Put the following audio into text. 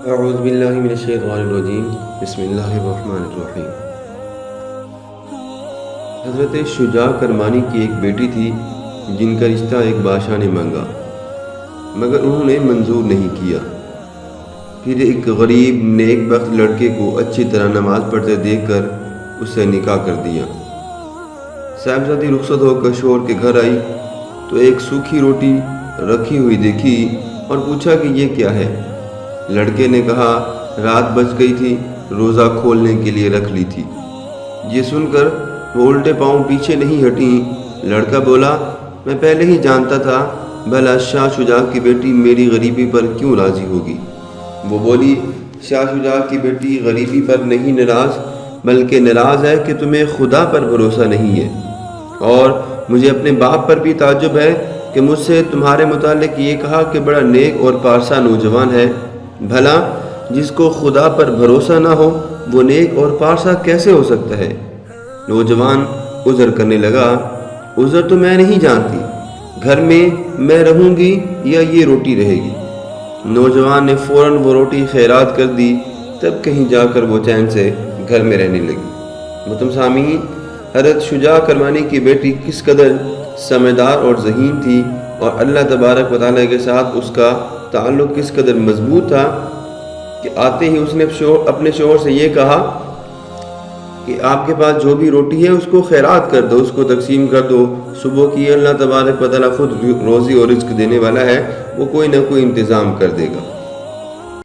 اعوذ باللہ من الشیطان الرجیم بسم اللہ الرحمن الرحیم۔ حضرت شجاع کرمانی کی ایک بیٹی تھی جن کا رشتہ ایک بادشاہ نے مانگا مگر انہوں نے منظور نہیں کیا۔ پھر ایک غریب نیک بخت لڑکے کو اچھی طرح نماز پڑھتے دیکھ کر اس سے نکاح کر دیا۔ صاحبزادی رخصت ہو کر شوہر کے گھر آئی تو ایک سوکھی روٹی رکھی ہوئی دیکھی اور پوچھا کہ یہ کیا ہے؟ لڑکے نے کہا رات بچ گئی تھی، روزہ کھولنے کے لیے رکھ لی تھی۔ یہ سن کر وہ الٹے پاؤں پیچھے نہیں ہٹیں۔ لڑکا بولا میں پہلے ہی جانتا تھا، بھلا شاہ شجاع کی بیٹی میری غریبی پر کیوں راضی ہوگی؟ وہ بولی شاہ شجاع کی بیٹی غریبی پر نہیں ناراض بلکہ ناراض ہے کہ تمہیں خدا پر بھروسہ نہیں ہے، اور مجھے اپنے باپ پر بھی تعجب ہے کہ مجھ سے تمہارے متعلق یہ کہا کہ بڑا نیک اور پارسا نوجوان ہے۔ بھلا جس کو خدا پر بھروسہ نہ ہو وہ نیک اور پارسا کیسے ہو سکتا ہے؟ نوجوان عذر کرنے لگا عذر تو میں نہیں جانتی، گھر میں رہوں گی یا یہ روٹی رہے گی؟ نوجوان نے فوراً وہ روٹی خیرات کر دی، تب کہیں جا کر وہ چین سے گھر میں رہنے لگی۔ محترم سامعین، حضرت شجاع کرمانی کی بیٹی کس قدر سمجھدار اور ذہین تھی، اور اللہ تبارک و تعالیٰ کے ساتھ اس کا تعلق کس قدر مضبوط تھا کہ آتے ہی اس نے اپنے شوہر سے یہ کہا کہ آپ کے پاس جو بھی روٹی ہے اس کو خیرات کر دو، اس کو تقسیم کر دو، صبح کی اللہ تبارک و تعالیٰ خود روزی اور رزق دینے والا ہے، وہ کوئی نہ کوئی انتظام کر دے گا۔